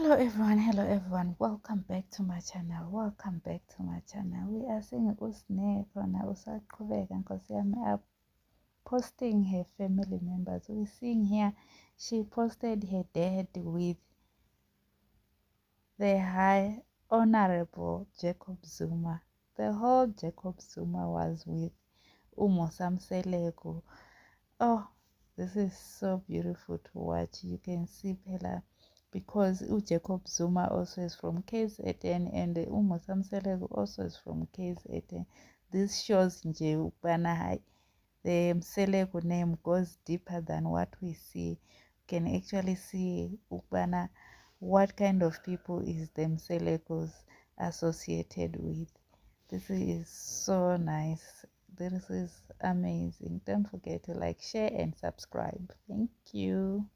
Hello everyone, welcome back to my channel. We are seeing usine khona usaqhubeka Nkosi yami up posting her family members. We're seeing here she posted her dad with the High Honorable Jacob Zuma. The whole Jacob Zuma was with Umosamseleko. Oh, this is so beautiful to watch. You can see Pela because Jacob Zuma also is from KZN and Umosamseleko also is from KZN. This shows nje ukubana the Mseleko name goes deeper than what we see. You can actually see ukubana what kind of people is the Mselekos associated with. This is so nice. This is amazing. Don't forget to like, share and subscribe. Thank you.